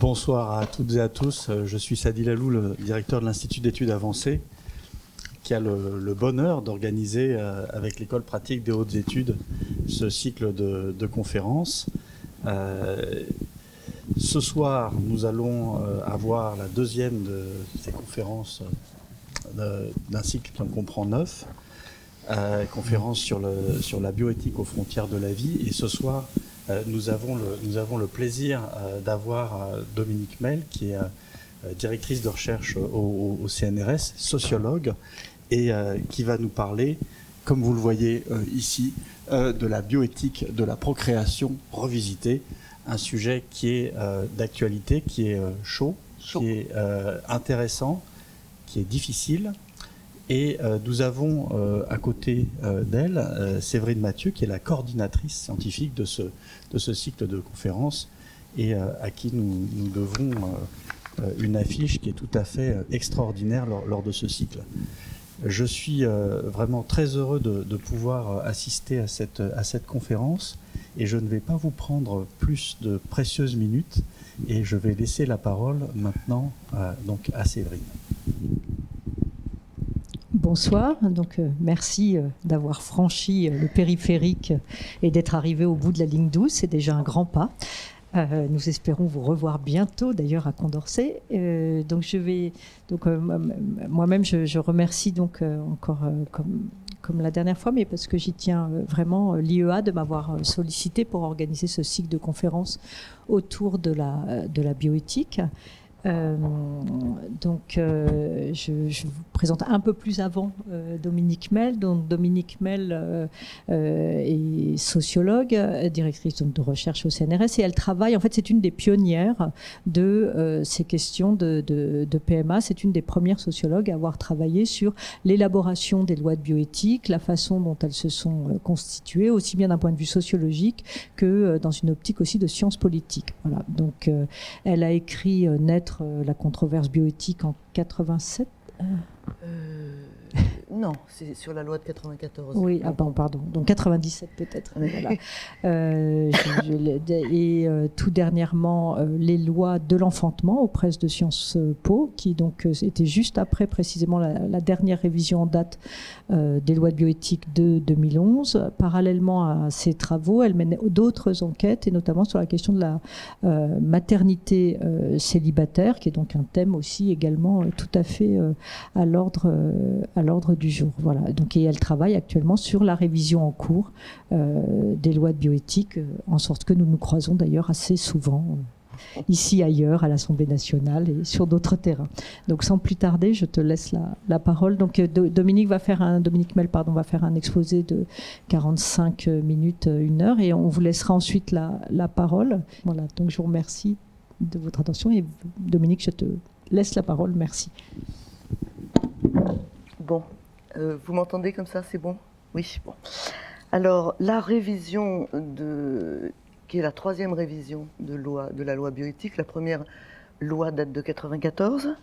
Bonsoir à toutes et à tous. Je suis Sadi Lalou, le directeur de l'Institut d'études avancées, qui a le bonheur d'organiser avec l'École pratique des hautes études ce cycle de conférences. Ce soir, nous allons avoir la deuxième de ces conférences d'un cycle qui en comprend 9. Conférence sur la bioéthique aux frontières de la vie. Et ce soir, nous avons le plaisir d'avoir Dominique Mel, qui est directrice de recherche au CNRS, sociologue, et qui va nous parler, comme vous le voyez ici, de la bioéthique de la procréation revisitée, un sujet qui est d'actualité, qui est chaud, qui est intéressant, qui est difficile. Et nous avons à côté d'elle Séverine Mathieu, qui est la coordinatrice scientifique de ce cycle de conférences et à qui nous devons une affiche qui est tout à fait extraordinaire lors de ce cycle. Je suis vraiment très heureux de pouvoir assister à cette conférence et je ne vais pas vous prendre plus de précieuses minutes et je vais laisser la parole maintenant donc à Séverine. Bonsoir, donc merci d'avoir franchi le périphérique et d'être arrivé au bout de la ligne 12, c'est déjà un grand pas. Nous espérons vous revoir bientôt, d'ailleurs à Condorcet. Moi-même, je remercie donc encore comme la dernière fois, mais parce que j'y tiens vraiment l'IEA de m'avoir sollicité pour organiser ce cycle de conférences autour de la bioéthique. Je vous présente un peu plus avant Dominique Mel. Donc Dominique Mel est sociologue, directrice donc, de recherche au CNRS, et elle travaille, en fait c'est une des pionnières de ces questions de PMA. C'est une des premières sociologues à avoir travaillé sur l'élaboration des lois de bioéthique, la façon dont elles se sont constituées, aussi bien d'un point de vue sociologique que dans une optique aussi de sciences politiques. Voilà. Donc elle a écrit Naître la controverse bioéthique en 87. Non, c'est sur la loi de 94. Oui, pardon, donc 97 peut-être. Voilà. Tout dernièrement, les lois de l'enfantement aux presses de Sciences Po, qui donc était juste après précisément la dernière révision en date des lois de bioéthique de 2011. Parallèlement à ces travaux, elle mène d'autres enquêtes, et notamment sur la question de la maternité célibataire, qui est donc un thème aussi également tout à fait à l'ordre du jour. Voilà. Donc, et elle travaille actuellement sur la révision en cours des lois de bioéthique, en sorte que nous nous croisons d'ailleurs assez souvent, ici, ailleurs, à l'Assemblée nationale et sur d'autres terrains. Donc sans plus tarder, je te laisse la parole. Donc Dominique Mel va faire un exposé de 45 minutes, 1 heure, et on vous laissera ensuite la parole. Voilà, donc je vous remercie de votre attention, et Dominique, je te laisse la parole. Merci. Bon, vous m'entendez comme ça, c'est bon? Oui, bon. Alors, la révision qui est la 3e révision de la loi bioéthique, la première loi date de 94,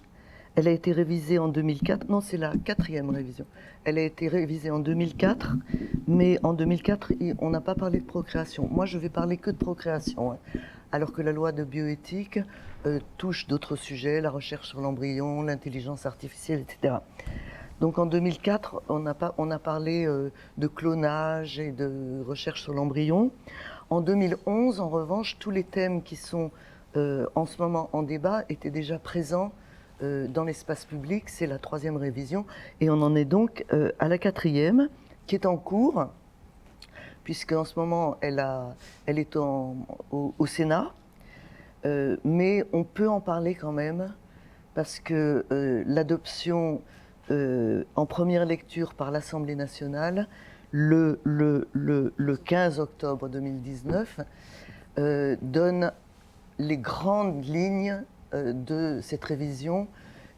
elle a été révisée en 2004, non, c'est la 4e révision. Elle a été révisée en 2004, mais en 2004, on n'a pas parlé de procréation. Moi, je vais parler que de procréation, hein, alors que la loi de bioéthique touche d'autres sujets, la recherche sur l'embryon, l'intelligence artificielle, etc. Donc en 2004, on a parlé de clonage et de recherche sur l'embryon. En 2011, en revanche, tous les thèmes qui sont en ce moment en débat étaient déjà présents dans l'espace public. C'est la 3e révision et on en est donc à la 4e qui est en cours, puisque en ce moment elle est au Sénat, mais on peut en parler quand même parce que l'adoption en première lecture par l'Assemblée nationale le 15 octobre 2019 donne les grandes lignes de cette révision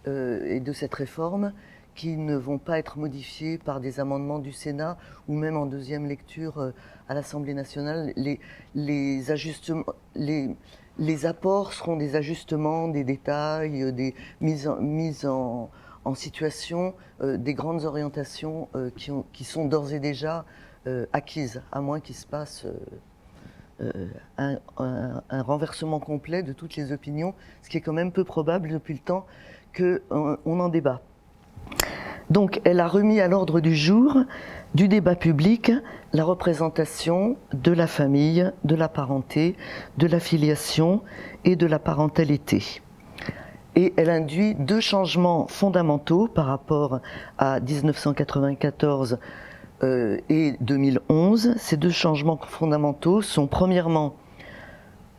et de cette réforme, qui ne vont pas être modifiées par des amendements du Sénat ou même en 2e lecture à l'Assemblée nationale. Les ajustements, les apports seront des ajustements, des détails, des mises en situation, des grandes orientations qui sont d'ores et déjà acquises, à moins qu'il se passe un renversement complet de toutes les opinions, ce qui est quand même peu probable depuis le temps qu'on en débat. Donc elle a remis à l'ordre du jour du débat public la représentation de la famille, de la parenté, de la filiation et de la parentalité. Et elle induit deux changements fondamentaux par rapport à 1994 et 2011. Ces deux changements fondamentaux sont premièrement,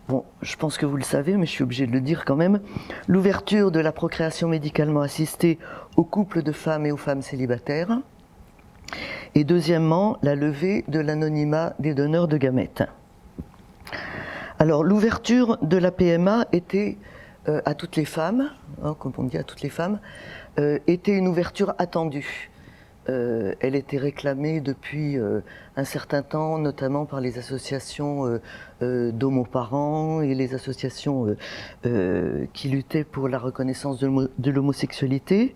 bon, je pense que vous le savez, mais je suis obligée de le dire quand même, l'ouverture de la procréation médicalement assistée aux couples de femmes et aux femmes célibataires. Et deuxièmement, la levée de l'anonymat des donneurs de gamètes. Alors, l'ouverture de la PMA était à toutes les femmes, hein, comme on dit à toutes les femmes, était une ouverture attendue. Elle était réclamée depuis un certain temps, notamment par les associations d'homoparents et les associations qui luttaient pour la reconnaissance de l'homosexualité.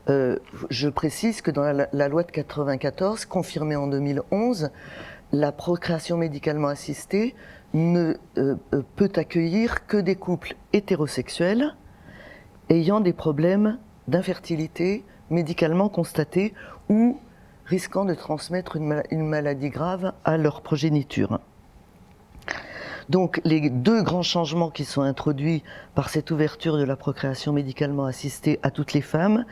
Je précise que dans la loi de 1994, confirmée en 2011, la procréation médicalement assistée ne peut accueillir que des couples hétérosexuels ayant des problèmes d'infertilité médicalement constatés ou risquant de transmettre une maladie grave à leur progéniture. Donc les deux grands changements qui sont introduits par cette ouverture de la procréation médicalement assistée à toutes les femmes,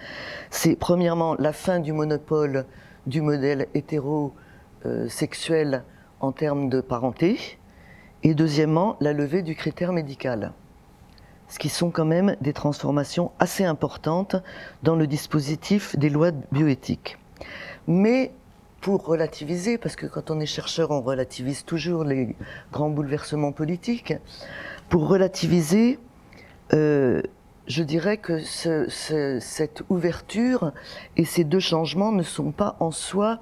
c'est premièrement la fin du monopole du modèle hétérosexuel en termes de parenté, et deuxièmement la levée du critère médical. Ce qui sont quand même des transformations assez importantes dans le dispositif des lois de bioéthique. Mais pour relativiser, parce que quand on est chercheur, on relativise toujours les grands bouleversements politiques, pour relativiser, je dirais que cette ouverture et ces deux changements ne sont pas en soi,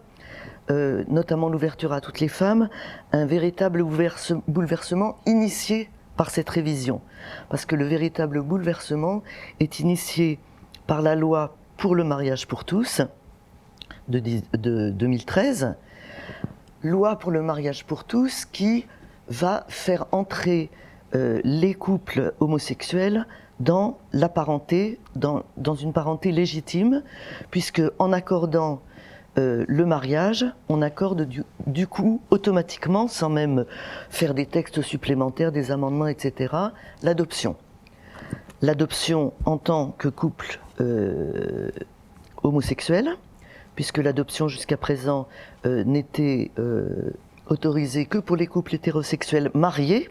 notamment l'ouverture à toutes les femmes, un véritable bouleversement initié par cette révision. Parce que le véritable bouleversement est initié par la loi pour le mariage pour tous de 2013, loi pour le mariage pour tous qui va faire entrer les couples homosexuels dans la parenté, dans une parenté légitime, puisque en accordant le mariage, on accorde du coup automatiquement, sans même faire des textes supplémentaires, des amendements, etc., l'adoption. L'adoption en tant que couple homosexuel, puisque l'adoption jusqu'à présent n'était autorisée que pour les couples hétérosexuels mariés,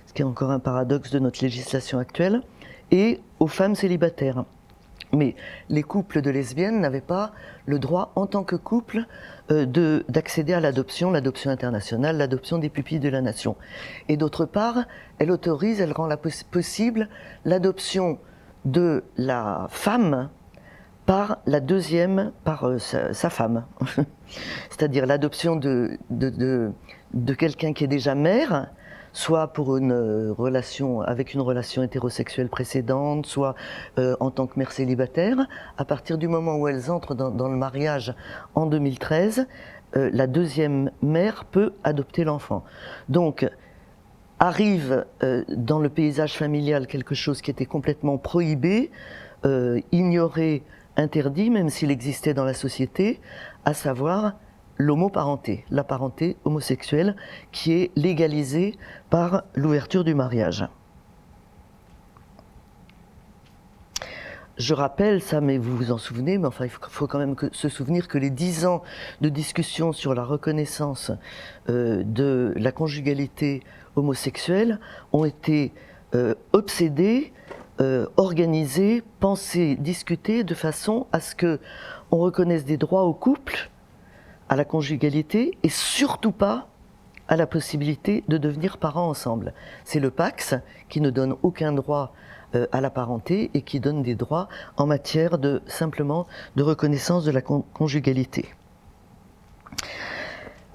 ce qui est encore un paradoxe de notre législation actuelle, et aux femmes célibataires. Mais les couples de lesbiennes n'avaient pas le droit, en tant que couple, d'accéder à l'adoption internationale, l'adoption des pupilles de la nation. Et d'autre part, elle autorise, elle rend possible l'adoption de la femme par la deuxième, par sa femme. C'est-à-dire l'adoption de quelqu'un qui est déjà mère, soit pour une relation, avec une relation hétérosexuelle précédente, soit en tant que mère célibataire. À partir du moment où elles entrent dans le mariage en 2013, la deuxième mère peut adopter l'enfant. Donc, arrive dans le paysage familial quelque chose qui était complètement prohibé, ignoré, interdit, même s'il existait dans la société, à savoir l'homoparenté, la parenté homosexuelle qui est légalisée par l'ouverture du mariage. Je rappelle ça, mais vous vous en souvenez, mais enfin il faut quand même se souvenir que les 10 ans de discussion sur la reconnaissance de la conjugalité homosexuelle ont été obsédés, organisés, pensés, discutés de façon à ce que on reconnaisse des droits au couple, à la conjugalité et surtout pas à la possibilité de devenir parents ensemble. C'est le Pacs qui ne donne aucun droit à la parenté et qui donne des droits en matière simplement de reconnaissance de la conjugalité.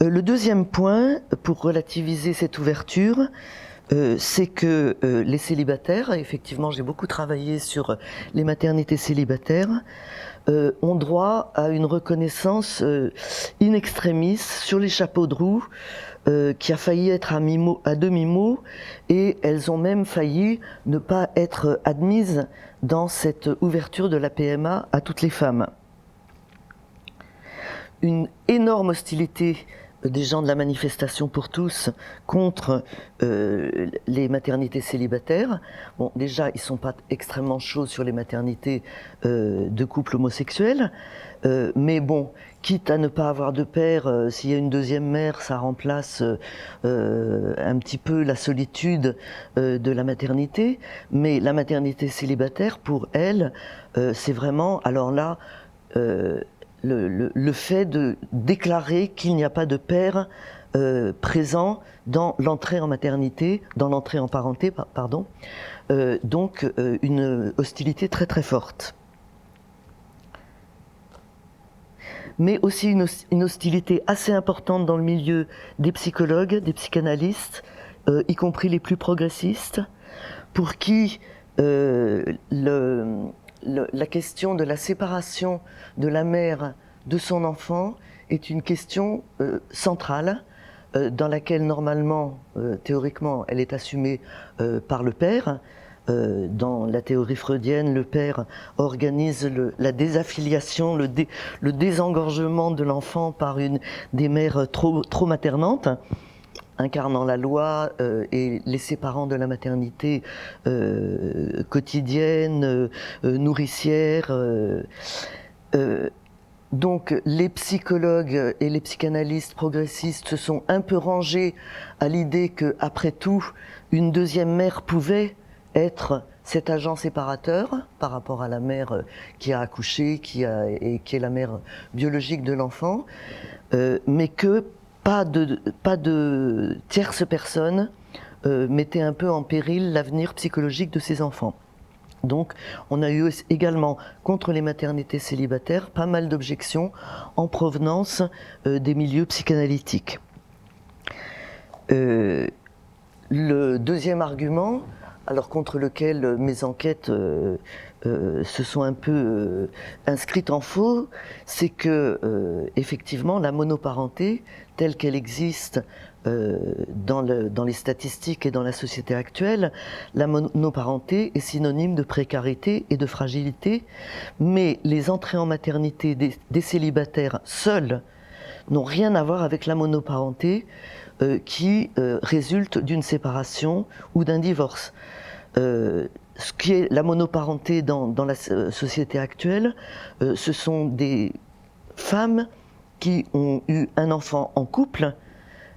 Le deuxième point, pour relativiser cette ouverture, c'est que les célibataires, effectivement j'ai beaucoup travaillé sur les maternités célibataires, ont droit à une reconnaissance in extremis sur les chapeaux de roue qui a failli être à demi-mot, et elles ont même failli ne pas être admises dans cette ouverture de la PMA à toutes les femmes. Une énorme hostilité des gens de la manifestation pour tous contre les maternités célibataires. Bon, déjà, ils ne sont pas extrêmement chauds sur les maternités de couples homosexuels, mais bon, quitte à ne pas avoir de père, s'il y a une deuxième mère, ça remplace un petit peu la solitude de la maternité, mais la maternité célibataire, pour elle, c'est vraiment, alors là, le fait de déclarer qu'il n'y a pas de père présent dans l'entrée en maternité, dans l'entrée en parenté, pardon, donc une hostilité très très forte. Mais aussi une hostilité assez importante dans le milieu des psychologues, des psychanalystes, y compris les plus progressistes, pour qui la question de la séparation de la mère de son enfant est une question centrale, dans laquelle normalement, théoriquement, elle est assumée par le père. Dans la théorie freudienne, le père organise la désaffiliation, le désengorgement de l'enfant par des mères trop maternantes, incarnant la loi et les séparant de la maternité quotidienne, nourricière. Donc les psychologues et les psychanalystes progressistes se sont un peu rangés à l'idée que, après tout, une deuxième mère pouvait être cet agent séparateur par rapport à la mère qui a accouché, qui est la mère biologique de l'enfant, mais que pas de tierce personne mettait un peu en péril l'avenir psychologique de ces enfants. Donc on a eu également contre les maternités célibataires pas mal d'objections en provenance des milieux psychanalytiques. Le deuxième argument, alors contre lequel mes enquêtes se sont un peu inscrites en faux, c'est que effectivement la monoparenté telle qu'elle existe dans les statistiques et dans la société actuelle, la monoparenté est synonyme de précarité et de fragilité, mais les entrées en maternité des célibataires seuls n'ont rien à voir avec la monoparenté qui résulte d'une séparation ou d'un divorce. Ce qui est la monoparenté dans la société actuelle, ce sont des femmes qui ont eu un enfant en couple.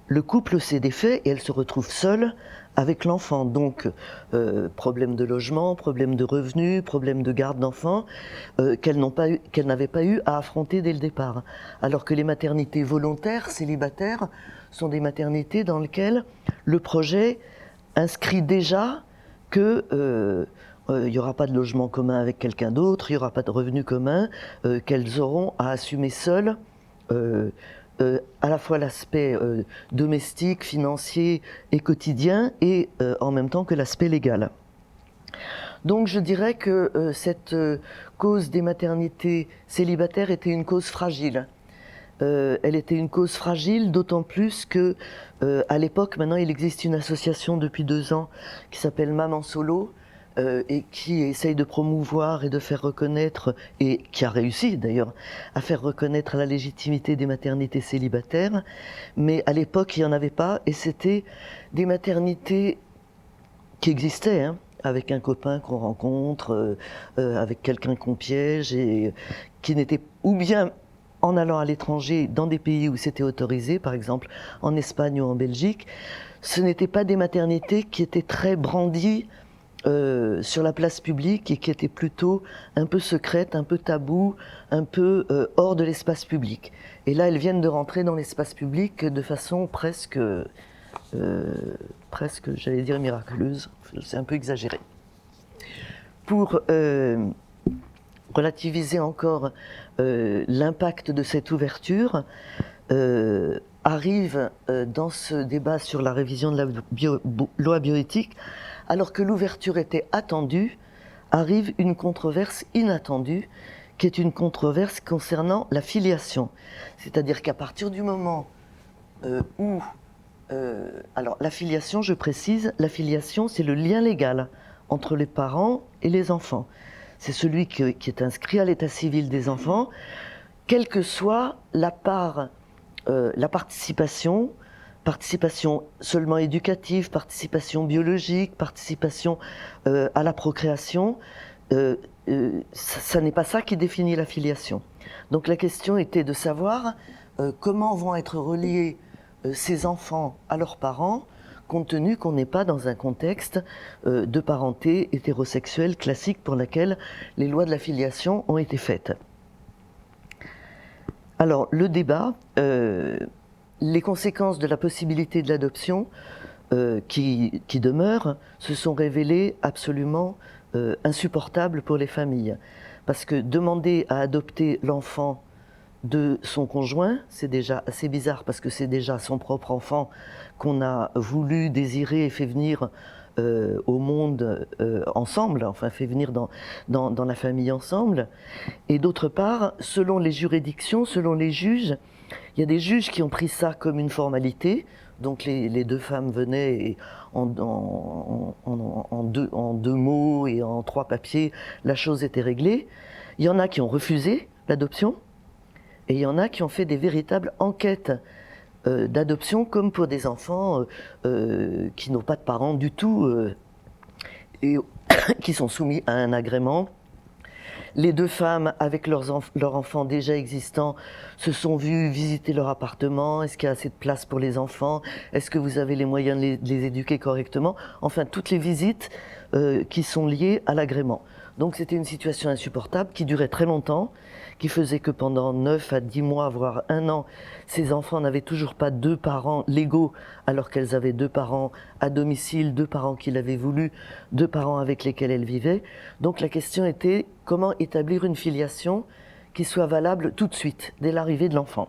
Le couple s'est défait et elles se retrouvent seules avec l'enfant. Donc, problème de logement, problème de revenus, problème de garde d'enfants, qu'elles n'avaient pas eu à affronter dès le départ. Alors que les maternités volontaires, célibataires, sont des maternités dans lesquelles le projet inscrit déjà qu'il n'y aura pas de logement commun avec quelqu'un d'autre, il n'y aura pas de revenus communs, qu'elles auront à assumer seules à la fois l'aspect domestique, financier et quotidien, et en même temps que l'aspect légal. Donc je dirais que cette cause des maternités célibataires était une cause fragile. Elle était une cause fragile, d'autant plus que à l'époque, maintenant il existe une association depuis 2 ans qui s'appelle Maman Solo, et qui essaye de promouvoir et de faire reconnaître, et qui a réussi d'ailleurs, à faire reconnaître la légitimité des maternités célibataires. Mais à l'époque, il n'y en avait pas, et c'était des maternités qui existaient, hein, avec un copain qu'on rencontre, avec quelqu'un qu'on piège, et qui n'étaient, ou bien en allant à l'étranger, dans des pays où c'était autorisé, par exemple en Espagne ou en Belgique, ce n'étaient pas des maternités qui étaient très brandies sur la place publique et qui étaient plutôt un peu secrètes, un peu tabous, un peu hors de l'espace public. Et là, elles viennent de rentrer dans l'espace public de façon presque, j'allais dire miraculeuse, c'est un peu exagéré. Pour relativiser encore l'impact de cette ouverture, arrive dans ce débat sur la révision de la loi bioéthique, alors que l'ouverture était attendue, arrive une controverse inattendue, qui est une controverse concernant la filiation. C'est-à-dire qu'à partir du moment où Alors, la filiation, je précise, la filiation, c'est le lien légal entre les parents et les enfants. C'est celui qui est inscrit à l'état civil des enfants, quelle que soit la part, la participation seulement éducative, participation biologique, participation à la procréation, ça n'est pas ça qui définit la filiation. Donc la question était de savoir comment vont être reliés ces enfants à leurs parents, compte tenu qu'on n'est pas dans un contexte de parenté hétérosexuelle classique pour laquelle les lois de la filiation ont été faites. Alors, le débat, les conséquences de la possibilité de l'adoption qui demeurent se sont révélées absolument insupportables pour les familles. Parce que demander à adopter l'enfant de son conjoint, c'est déjà assez bizarre parce que c'est déjà son propre enfant qu'on a voulu, désiré et fait venir au monde ensemble, enfin fait venir dans la famille ensemble. Et d'autre part, selon les juridictions, selon les juges, il y a des juges qui ont pris ça comme une formalité. Donc les deux femmes venaient et en deux mots et en 3 papiers, la chose était réglée. Il y en a qui ont refusé l'adoption. Et il y en a qui ont fait des véritables enquêtes d'adoption, comme pour des enfants qui n'ont pas de parents du tout et qui sont soumis à un agrément. Les 2 femmes, avec leurs enfants déjà existants, se sont vues visiter leur appartement. Est-ce qu'il y a assez de place pour les enfants? Est-ce que vous avez les moyens de les éduquer correctement? Enfin, toutes les visites qui sont liées à l'agrément. Donc c'était une situation insupportable qui durait très longtemps, qui faisait que pendant 9 à 10 mois, voire 1 an, ces enfants n'avaient toujours pas 2 parents légaux, alors qu'elles avaient 2 parents à domicile, 2 parents qui l'avaient voulu, 2 parents avec lesquels elles vivaient. Donc la question était comment établir une filiation qui soit valable tout de suite, dès l'arrivée de l'enfant.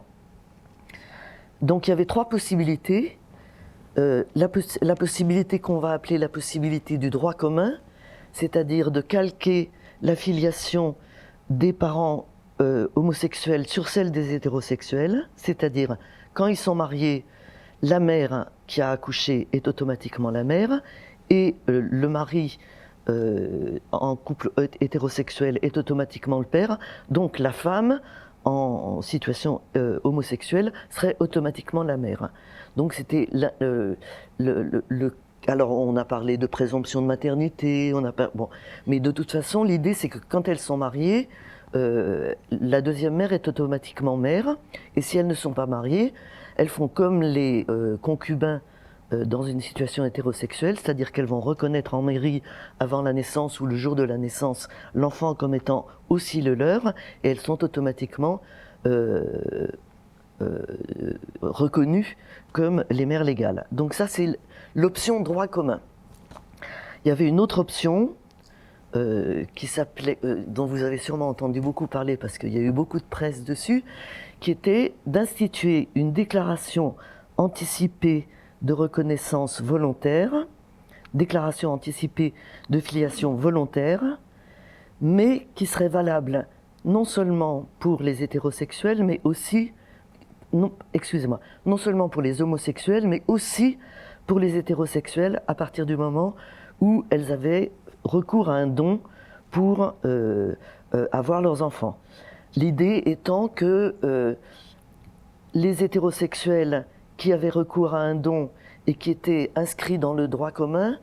Donc il y avait 3 possibilités. La possibilité qu'on va appeler la possibilité du droit commun, c'est-à-dire de calquer la filiation des parents homosexuels sur celle des hétérosexuels, c'est-à-dire quand ils sont mariés, la mère qui a accouché est automatiquement la mère et le mari en couple hétérosexuel est automatiquement le père, donc la femme en situation homosexuelle serait automatiquement la mère. Donc c'était alors on a parlé de présomption de maternité, mais de toute façon l'idée c'est que quand elles sont mariées, la deuxième mère est automatiquement mère, et si elles ne sont pas mariées, elles font comme les concubins dans une situation hétérosexuelle, c'est-à-dire qu'elles vont reconnaître en mairie avant la naissance ou le jour de la naissance l'enfant comme étant aussi le leur, et elles sont automatiquement reconnues comme les mères légales. Donc ça c'est l'option droit commun. Il y avait une autre option qui s'appelait, dont vous avez sûrement entendu beaucoup parler parce qu'il y a eu beaucoup de presse dessus, qui était d'instituer une déclaration anticipée de reconnaissance volontaire, déclaration anticipée de filiation volontaire, mais qui serait valable non seulement pour les hétérosexuels, mais aussi, non seulement pour les homosexuels, mais aussi pour les hétérosexuels à partir du moment où elles avaient recours à un don pour avoir leurs enfants. L'idée étant que les hétérosexuels qui avaient recours à un don et qui étaient inscrits dans le droit commun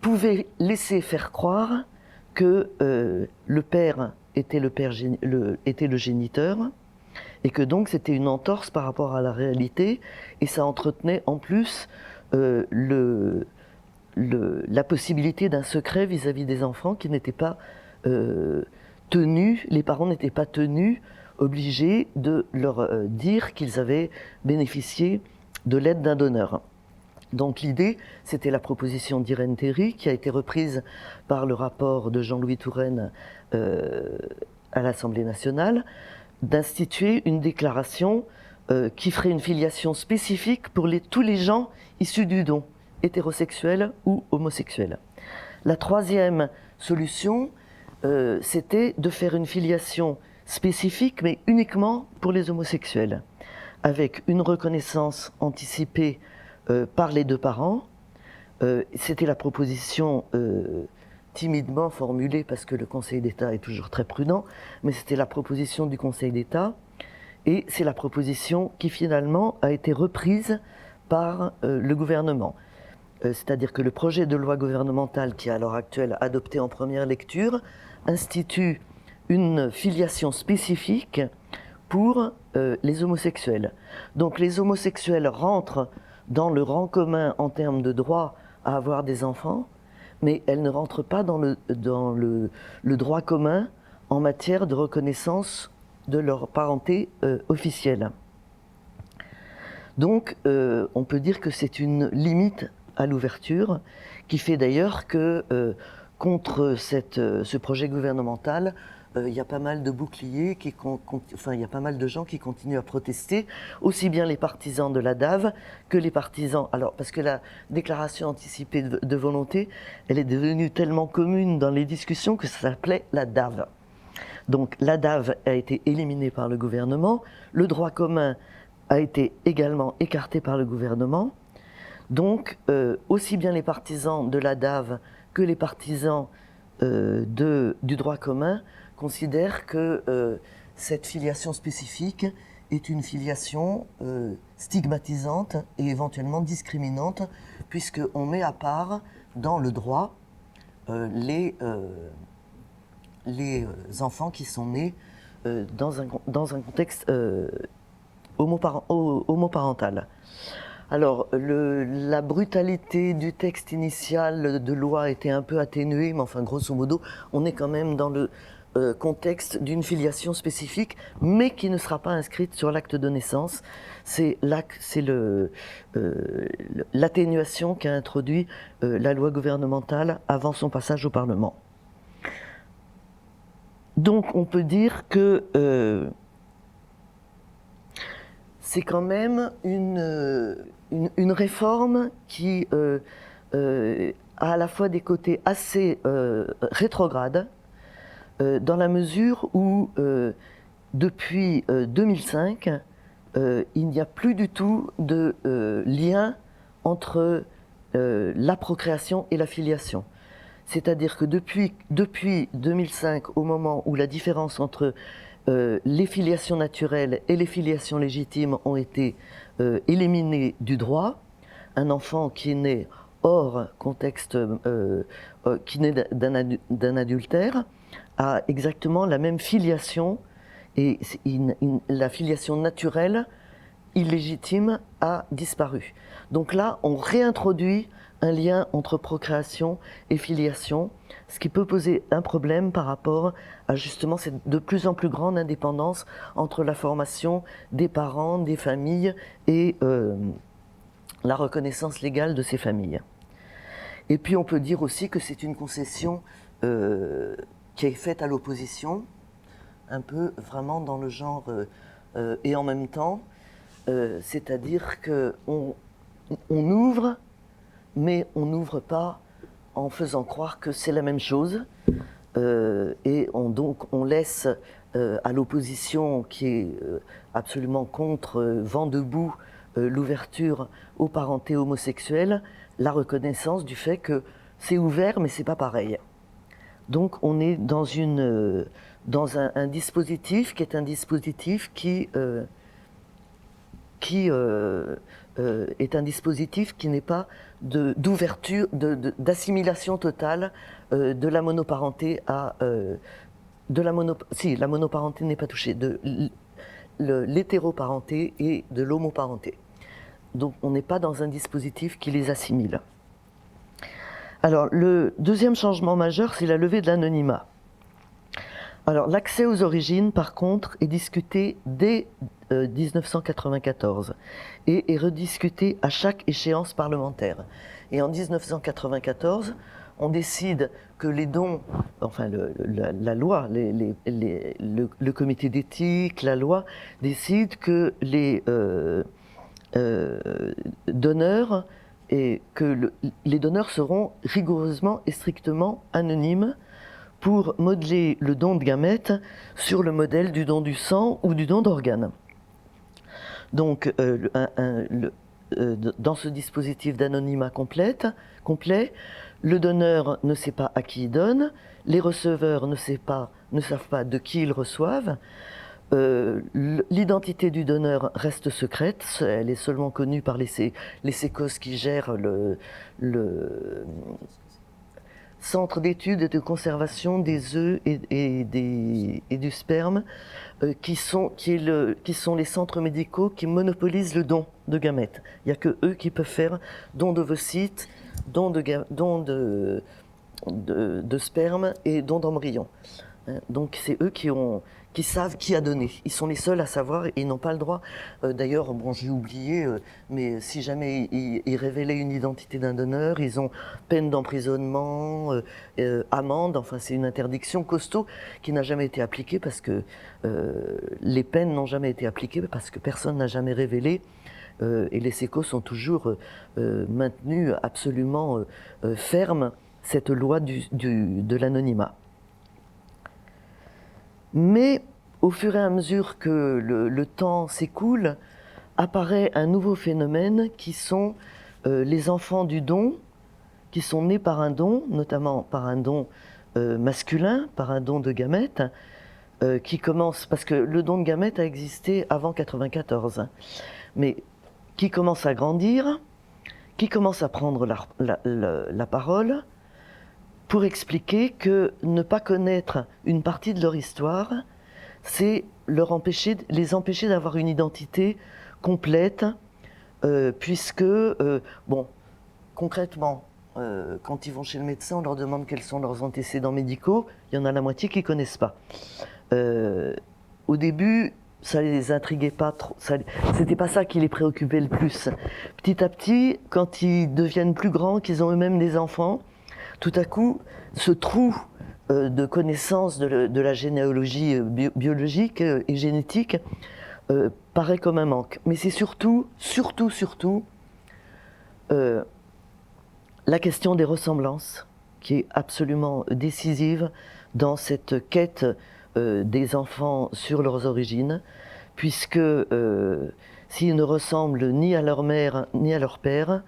pouvaient laisser faire croire que le père était le géniteur et que donc c'était une entorse par rapport à la réalité, et ça entretenait en plus la possibilité d'un secret vis-à-vis des enfants qui n'était pas tenu, les parents n'étaient pas tenus, obligés de leur dire qu'ils avaient bénéficié de l'aide d'un donneur. Donc l'idée, c'était la proposition d'Irène Théry, qui a été reprise par le rapport de Jean-Louis Touraine à l'Assemblée nationale, d'instituer une déclaration qui ferait une filiation spécifique pour tous les gens issus du don, hétérosexuels ou homosexuels. La troisième solution, c'était de faire une filiation spécifique, mais uniquement pour les homosexuels, avec une reconnaissance anticipée par les deux parents. C'était la proposition timidement formulée, parce que le Conseil d'État est toujours très prudent, mais c'était la proposition du Conseil d'État, et c'est la proposition qui finalement a été reprise par le gouvernement. C'est-à-dire que le projet de loi gouvernementale qui est à l'heure actuelle adopté en première lecture institue une filiation spécifique pour les homosexuels. Donc les homosexuels rentrent dans le rang commun en termes de droit à avoir des enfants, mais elles ne rentrent pas dans le droit commun en matière de reconnaissance de leur parenté officielle. Donc on peut dire que c'est une limite à l'ouverture, qui fait d'ailleurs que contre ce projet gouvernemental, il y a pas mal de boucliers, il y a pas mal de gens qui continuent à protester, aussi bien les partisans de la DAV que les partisans... Alors, parce que la déclaration anticipée de volonté, elle est devenue tellement commune dans les discussions que ça s'appelait la DAV. Donc la DAV a été éliminée par le gouvernement, le droit commun a été également écarté par le gouvernement. Donc, aussi bien les partisans de la DAV que les partisans du droit commun considèrent que cette filiation spécifique est une filiation stigmatisante et éventuellement discriminante, puisqu'on met à part dans le droit les enfants qui sont nés dans un contexte homoparental. Alors, la brutalité du texte initial de loi était un peu atténuée, mais enfin, grosso modo, on est quand même dans le contexte d'une filiation spécifique, mais qui ne sera pas inscrite sur l'acte de naissance. C'est l'atténuation qu'a introduit la loi gouvernementale avant son passage au Parlement. Donc, on peut dire que c'est quand même une réforme qui a à la fois des côtés assez rétrogrades, dans la mesure où depuis 2005, il n'y a plus du tout de lien entre la procréation et la filiation. C'est-à-dire que depuis 2005, au moment où la différence entre les filiations naturelles et les filiations légitimes ont été éliminées du droit, un enfant qui est né hors contexte, qui naît d'un adultère, a exactement la même filiation, et la filiation naturelle illégitime a disparu. Donc là, on réintroduit un lien entre procréation et filiation, ce qui peut poser un problème par rapport à justement cette de plus en plus grande indépendance entre la formation des parents, des familles et la reconnaissance légale de ces familles. Et puis on peut dire aussi que c'est une concession qui est faite à l'opposition, un peu vraiment dans le genre et en même temps, c'est-à-dire qu'on ouvre, mais on n'ouvre pas en faisant croire que c'est la même chose, et donc on laisse à l'opposition qui est absolument contre, vent debout, l'ouverture aux parentés homosexuelles, la reconnaissance du fait que c'est ouvert mais c'est pas pareil. Donc on est dans un dispositif qui est un dispositif qui est un dispositif qui n'est pas d'ouverture, d'assimilation totale de la monoparenté à... la monoparenté n'est pas touchée, de l'hétéroparenté et de l'homoparenté. Donc on n'est pas dans un dispositif qui les assimile. Alors le deuxième changement majeur, c'est la levée de l'anonymat. Alors l'accès aux origines, par contre, est discuté dès 1994 et est rediscuté à chaque échéance parlementaire. Et en 1994, on décide que les dons, enfin la loi, le comité d'éthique, la loi, décide que les donneurs et que les donneurs seront rigoureusement et strictement anonymes pour modeler le don de gamètes sur le modèle du don du sang ou du don d'organes. Donc dans ce dispositif d'anonymat complet, le donneur ne sait pas à qui il donne, les receveurs ne savent pas de qui ils reçoivent. L'identité du donneur reste secrète, elle est seulement connue par les sécos qui gèrent le centre d'études et de conservation des œufs et du sperme, qui sont les centres médicaux qui monopolisent le don de gamètes. Il n'y a que eux qui peuvent faire don d'ovocytes, don de sperme et don d'embryon. Donc c'est eux qui savent qui a donné. Ils sont les seuls à savoir et ils n'ont pas le droit. D'ailleurs, bon, j'ai oublié, mais si jamais ils révélaient une identité d'un donneur, ils ont peine d'emprisonnement, amende. Enfin, c'est une interdiction costaud qui n'a jamais été appliquée parce que les peines n'ont jamais été appliquées parce que personne n'a jamais révélé. Et les sécos sont toujours maintenus absolument fermes cette loi de l'anonymat. Mais au fur et à mesure que le temps s'écoule, apparaît un nouveau phénomène qui sont les enfants du don, qui sont nés par un don, notamment par un don masculin, par un don de gamètes, qui commence, parce que le don de gamètes a existé avant 1994, mais qui commence à grandir, qui commence à prendre la parole, pour expliquer que ne pas connaître une partie de leur histoire, c'est les empêcher d'avoir une identité complète, puisque, concrètement, quand ils vont chez le médecin, on leur demande quels sont leurs antécédents médicaux, il y en a la moitié qui ne connaissent pas. Au début, ça ne les intriguait pas trop, c'était pas ça qui les préoccupait le plus. Petit à petit, quand ils deviennent plus grands, qu'ils ont eux-mêmes des enfants, tout à coup, ce trou de connaissance de la généalogie biologique et génétique paraît comme un manque. Mais c'est surtout la question des ressemblances qui est absolument décisive dans cette quête des enfants sur leurs origines, puisque s'ils ne ressemblent ni à leur mère ni à leur père,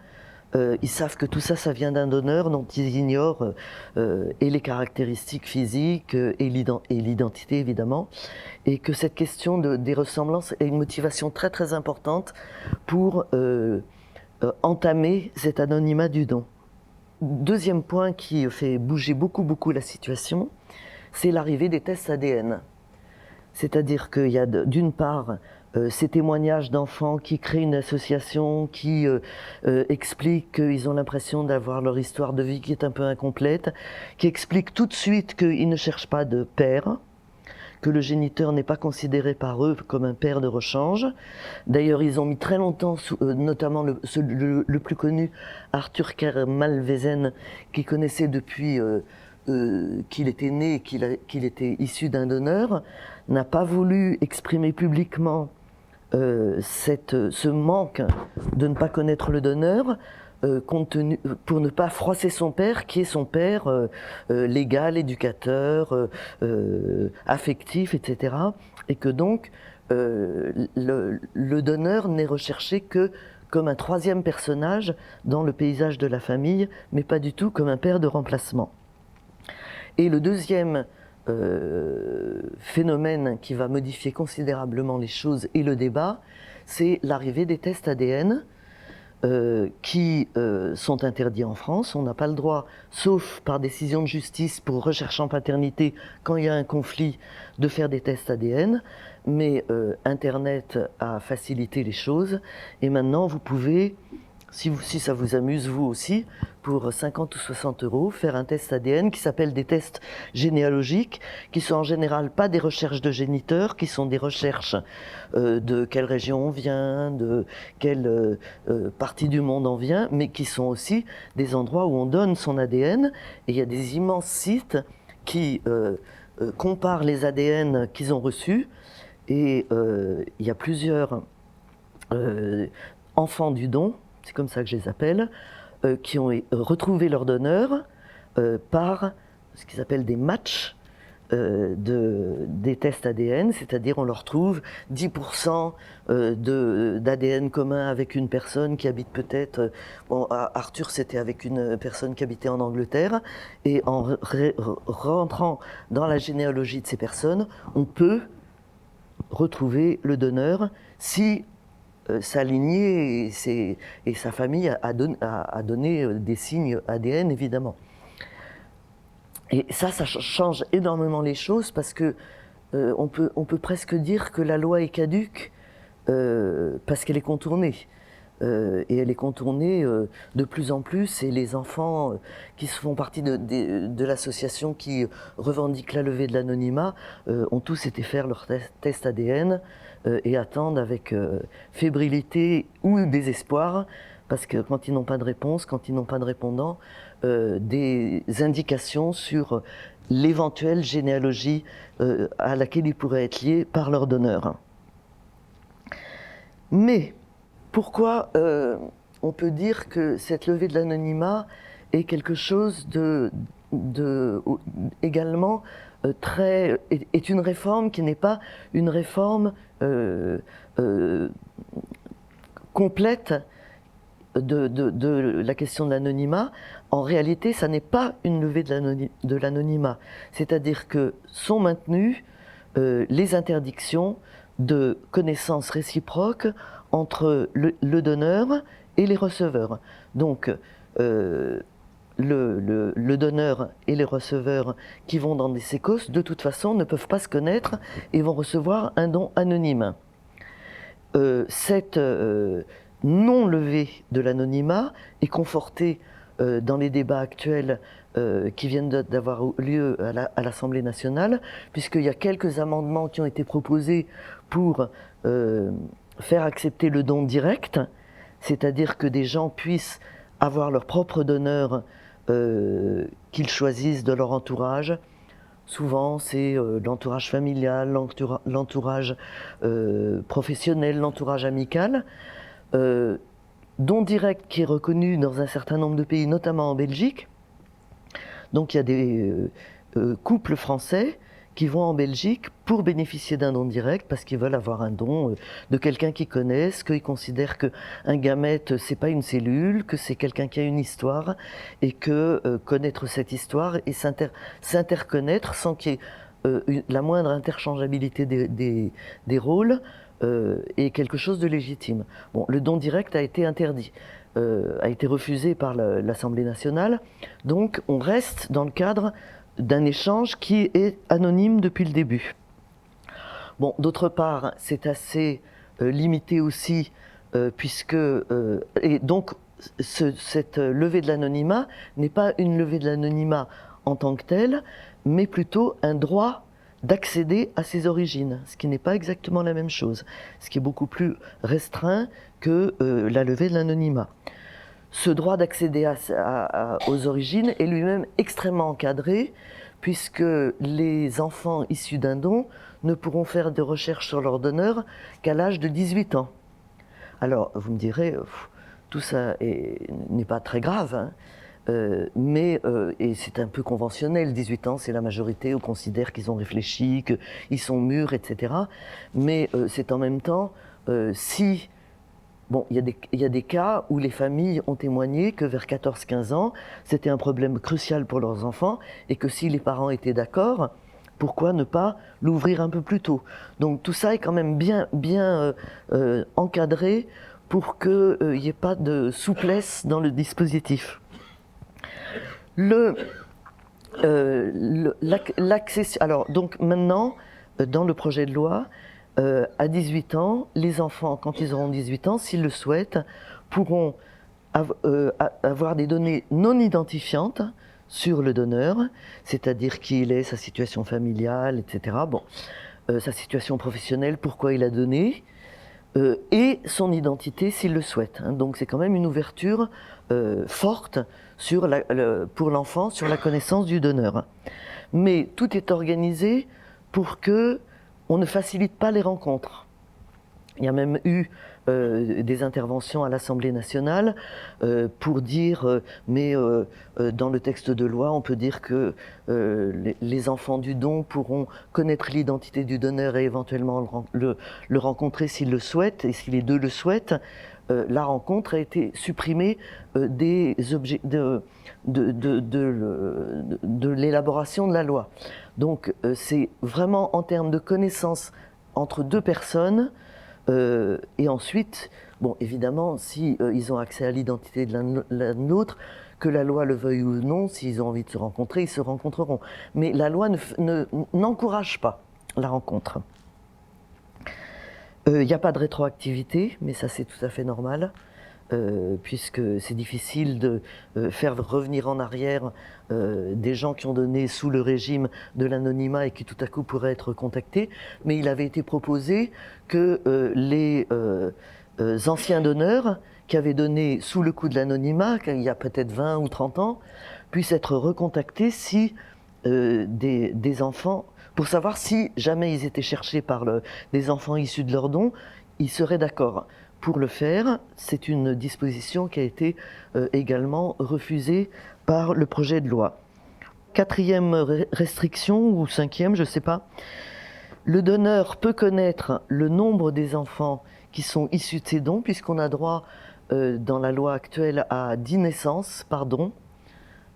ils savent que tout ça, ça vient d'un donneur dont ils ignorent et les caractéristiques physiques et l'identité évidemment, et que cette question des ressemblances est une motivation très très importante pour entamer cet anonymat du don. Deuxième point qui fait bouger beaucoup la situation, c'est l'arrivée des tests ADN. C'est-à-dire qu'il y a d'une part ces témoignages d'enfants qui créent une association, qui expliquent qu'ils ont l'impression d'avoir leur histoire de vie qui est un peu incomplète, qui expliquent tout de suite qu'ils ne cherchent pas de père, que le géniteur n'est pas considéré par eux comme un père de rechange. D'ailleurs, ils ont mis très longtemps, notamment le plus connu, Arthur Kerr-Malvezen, qui connaissait depuis qu'il était né, qu'il était issu d'un donneur, n'a pas voulu exprimer publiquement ce manque de ne pas connaître le donneur, pour ne pas froisser son père, qui est son père légal, éducateur, affectif, etc. Et que donc le donneur n'est recherché que comme un troisième personnage dans le paysage de la famille, mais pas du tout comme un père de remplacement. Et le deuxième phénomène qui va modifier considérablement les choses et le débat, c'est l'arrivée des tests ADN qui sont interdits en France. On n'a pas le droit, sauf par décision de justice pour recherche en paternité, quand il y a un conflit, de faire des tests ADN. Mais Internet a facilité les choses et maintenant vous pouvez, si ça vous amuse vous aussi, pour 50 ou 60 €, faire un test ADN qui s'appelle des tests généalogiques, qui sont en général pas des recherches de géniteurs, qui sont des recherches de quelle région on vient, de quelle partie du monde on vient, mais qui sont aussi des endroits où on donne son ADN. Et il y a des immenses sites qui comparent les ADN qu'ils ont reçus. Et il y a plusieurs enfants du don, c'est comme ça que je les appelle, qui ont retrouvé leur donneur par ce qu'ils appellent des matchs des tests ADN, c'est-à-dire on leur trouve 10% d'ADN commun avec une personne qui habite peut-être, bon, Arthur c'était avec une personne qui habitait en Angleterre, et en rentrant dans la généalogie de ces personnes, on peut retrouver le donneur si sa lignée et sa famille a donné des signes ADN, évidemment. Et ça change énormément les choses parce que on peut presque dire que la loi est caduque parce qu'elle est contournée. Et elle est contournée de plus en plus, et les enfants qui font partie de l'association qui revendique la levée de l'anonymat ont tous été faire leur test ADN et attendent avec fébrilité ou désespoir, parce que quand ils n'ont pas de réponse, quand ils n'ont pas de répondant, des indications sur l'éventuelle généalogie à laquelle ils pourraient être liés par leur donneur. Mais pourquoi on peut dire que cette levée de l'anonymat est quelque chose également est une réforme qui n'est pas une réforme complète de la question de l'anonymat. En réalité, ça n'est pas une levée de l'anonymat. C'est-à-dire que sont maintenues les interdictions de connaissances réciproques entre le donneur et les receveurs. Donc, le donneur et les receveurs qui vont dans des sécos, de toute façon, ne peuvent pas se connaître et vont recevoir un don anonyme. Cette non-levée de l'anonymat est confortée dans les débats actuels qui viennent d'avoir lieu à l'Assemblée nationale, puisqu'il y a quelques amendements qui ont été proposés pour faire accepter le don direct, c'est-à-dire que des gens puissent avoir leur propre donneur qu'ils choisissent de leur entourage. Souvent, c'est l'entourage familial, l'entourage professionnel, l'entourage amical. Don direct qui est reconnu dans un certain nombre de pays, notamment en Belgique. Donc il y a des couples français qui vont en Belgique pour bénéficier d'un don direct parce qu'ils veulent avoir un don de quelqu'un qu'ils connaissent, qu'ils considèrent qu'un gamète, c'est pas une cellule, que c'est quelqu'un qui a une histoire, et que connaître cette histoire et s'interconnaître sans qu'il y ait la moindre interchangeabilité des rôles est quelque chose de légitime. Bon, le don direct a été interdit, a été refusé par l'Assemblée nationale, donc on reste dans le cadre d'un échange qui est anonyme depuis le début. Bon, d'autre part, c'est assez limité aussi, puisque... et donc, cette levée de l'anonymat n'est pas une levée de l'anonymat en tant que telle, mais plutôt un droit d'accéder à ses origines, ce qui n'est pas exactement la même chose, ce qui est beaucoup plus restreint que la levée de l'anonymat. Ce droit d'accéder aux origines est lui-même extrêmement encadré, puisque les enfants issus d'un don ne pourront faire de recherches sur leur donneur qu'à l'âge de 18 ans. Alors, vous me direz, tout ça n'est pas très grave, hein, et c'est un peu conventionnel, 18 ans c'est la majorité, on considère qu'ils ont réfléchi, qu'ils sont mûrs, etc. Mais c'est en même temps, si... Bon, il y a des cas où les familles ont témoigné que vers 14-15 ans, c'était un problème crucial pour leurs enfants, et que si les parents étaient d'accord, pourquoi ne pas l'ouvrir un peu plus tôt? Donc tout ça est quand même bien encadré pour qu'il n'y ait pas de souplesse dans le dispositif. Alors, donc maintenant, dans le projet de loi, à 18 ans, les enfants, quand ils auront 18 ans, s'ils le souhaitent, pourront avoir des données non identifiantes sur le donneur, c'est-à-dire qui il est, sa situation familiale, etc. Bon, sa situation professionnelle, pourquoi il a donné, et son identité s'il le souhaite. Hein. Donc c'est quand même une ouverture forte pour l'enfant sur la connaissance du donneur. Mais tout est organisé pour que on ne facilite pas les rencontres. Il y a même eu des interventions à l'Assemblée nationale pour dire mais dans le texte de loi on peut dire que les enfants du don pourront connaître l'identité du donneur et éventuellement le rencontrer s'ils le souhaitent et si les deux le souhaitent. La rencontre a été supprimée des objets de l'élaboration de la loi. Donc c'est vraiment en termes de connaissances entre deux personnes. Et ensuite, bon, évidemment, si ils ont accès à l'identité de l'un de l'autre, que la loi le veuille ou non, s'ils ont envie de se rencontrer, ils se rencontreront. Mais la loi n'encourage pas la rencontre. Il n'y a pas de rétroactivité, mais ça c'est tout à fait normal, puisque c'est difficile de faire revenir en arrière des gens qui ont donné sous le régime de l'anonymat et qui tout à coup pourraient être contactés. Mais il avait été proposé que les anciens donneurs qui avaient donné sous le coup de l'anonymat, il y a peut-être 20 ou 30 ans, puissent être recontactés si des enfants, pour savoir si jamais ils étaient cherchés par des enfants issus de leurs dons, ils seraient d'accord. Pour le faire, c'est une disposition qui a été également refusée par le projet de loi. Quatrième restriction, ou cinquième, je ne sais pas, le donneur peut connaître le nombre des enfants qui sont issus de ses dons, puisqu'on a droit dans la loi actuelle à 10 naissances par don.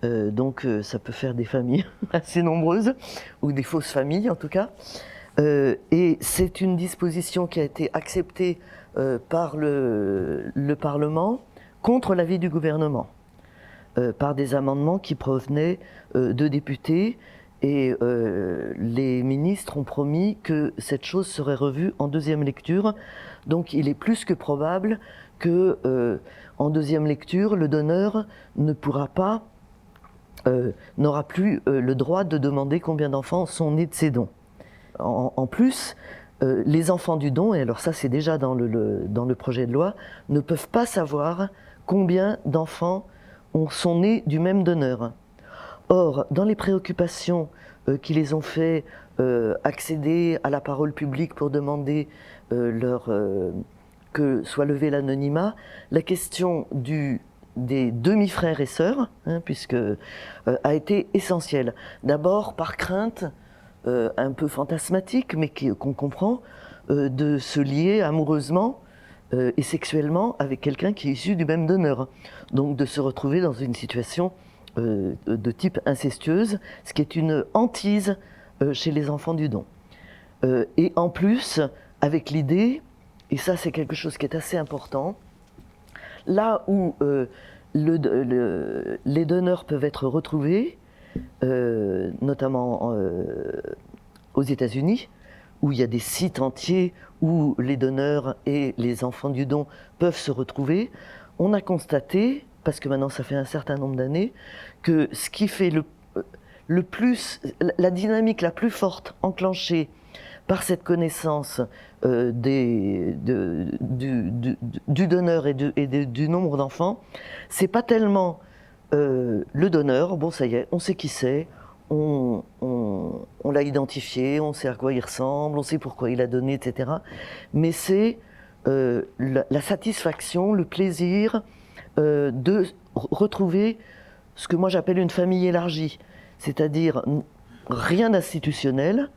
Donc ça peut faire des familles assez nombreuses, ou des fausses familles en tout cas. Et c'est une disposition qui a été acceptée par le Parlement contre l'avis du gouvernement, par des amendements qui provenaient de députés, et les ministres ont promis que cette chose serait revue en deuxième lecture. Donc il est plus que probable que en deuxième lecture, le donneur ne pourra pas n'aura plus le droit de demander combien d'enfants sont nés de ces dons. En plus, les enfants du don, et alors ça c'est déjà dans le projet de loi, ne peuvent pas savoir combien d'enfants sont nés du même donneur. Or, dans les préoccupations qui les ont fait accéder à la parole publique pour demander que soit levé l'anonymat, la question des demi-frères et sœurs, puisque a été essentielle. D'abord par crainte un peu fantasmatique, mais qu'on comprend, de se lier amoureusement et sexuellement avec quelqu'un qui est issu du même donneur. Donc de se retrouver dans une situation de type incestueuse, ce qui est une hantise chez les enfants du don. Et en plus, avec l'idée, et ça c'est quelque chose qui est assez important, là où les donneurs peuvent être retrouvés, notamment aux États-Unis, où il y a des sites entiers où les donneurs et les enfants du don peuvent se retrouver, on a constaté, parce que maintenant ça fait un certain nombre d'années, que ce qui fait le plus, la dynamique la plus forte enclenchée par cette connaissance du donneur et du nombre d'enfants, c'est pas tellement le donneur, bon ça y est, on sait qui c'est, on l'a identifié, on sait à quoi il ressemble, on sait pourquoi il a donné, etc. Mais c'est la satisfaction, le plaisir de retrouver ce que moi j'appelle une famille élargie, c'est-à-dire rien d'institutionnel,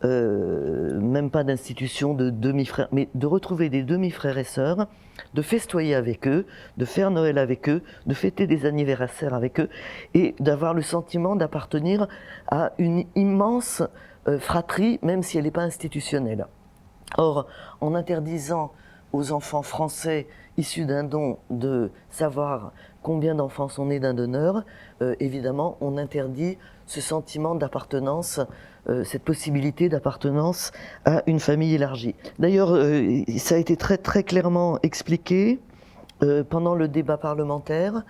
même pas d'institution de demi-frères, mais de retrouver des demi-frères et sœurs, de festoyer avec eux, de faire Noël avec eux, de fêter des anniversaires avec eux, et d'avoir le sentiment d'appartenir à une immense fratrie, même si elle n'est pas institutionnelle. Or, en interdisant aux enfants français issus d'un don de savoir combien d'enfants sont nés d'un donneur, évidemment, on interdit ce sentiment d'appartenance, cette possibilité d'appartenance à une famille élargie. D'ailleurs, ça a été très, très clairement expliqué pendant le débat parlementaire.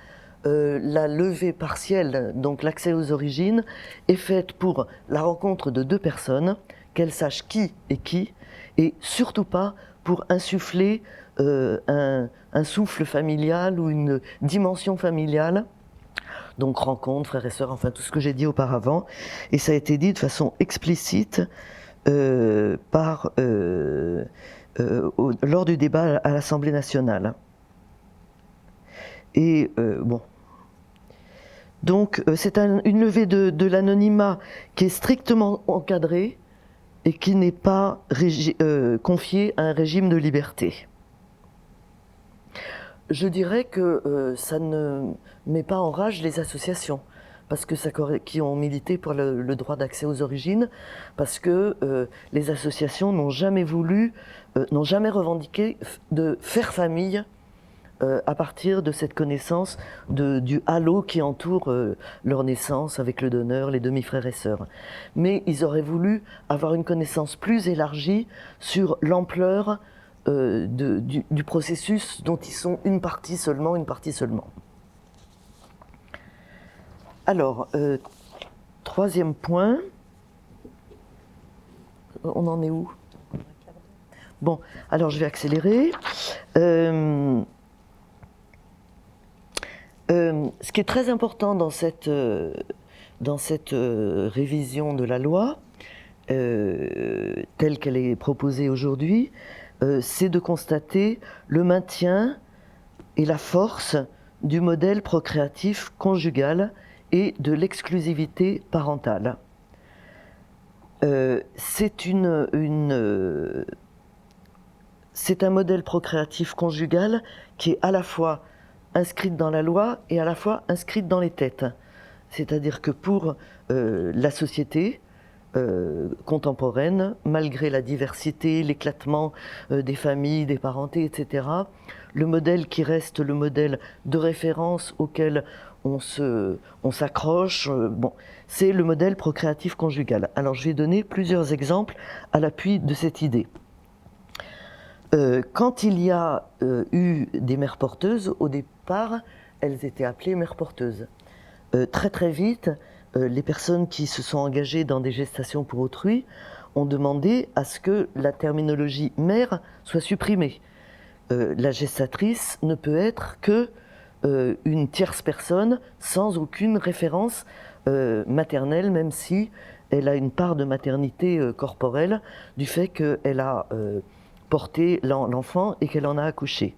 La levée partielle, donc l'accès aux origines, est faite pour la rencontre de deux personnes, qu'elles sachent qui est qui, et surtout pas pour insuffler un souffle familial ou une dimension familiale. Donc rencontre, frères et sœurs, enfin tout ce que j'ai dit auparavant. Et ça a été dit de façon explicite par lors du débat à l'Assemblée nationale. Et bon. Donc c'est une levée de l'anonymat qui est strictement encadrée et qui n'est pas confiée à un régime de liberté. Je dirais que ça ne met pas en rage les associations parce que qui ont milité pour le droit d'accès aux origines, parce que les associations n'ont jamais n'ont jamais revendiqué de faire famille à partir de cette connaissance du halo qui entoure leur naissance avec le donneur, les demi-frères et sœurs. Mais ils auraient voulu avoir une connaissance plus élargie sur l'ampleur du processus dont ils sont une partie seulement. Alors, troisième point. On en est où? Bon, alors je vais accélérer. Ce qui est très important dans cette révision de la loi, telle qu'elle est proposée aujourd'hui, c'est de constater le maintien et la force du modèle procréatif conjugal et de l'exclusivité parentale. C'est un modèle procréatif conjugal qui est à la fois inscrite dans la loi et à la fois inscrite dans les têtes. C'est-à-dire que pour la société contemporaine, malgré la diversité, l'éclatement des familles, des parentés, etc., le modèle qui reste le modèle de référence auquel on s'accroche, c'est le modèle procréatif conjugal. Alors je vais donner plusieurs exemples à l'appui de cette idée. Quand il y a eu des mères porteuses, au départ, elles étaient appelées mères porteuses. Très très vite, les personnes qui se sont engagées dans des gestations pour autrui ont demandé à ce que la terminologie mère soit supprimée. La gestatrice ne peut être que une tierce personne sans aucune référence maternelle, même si elle a une part de maternité corporelle du fait qu'elle a porté l'enfant et qu'elle en a accouché.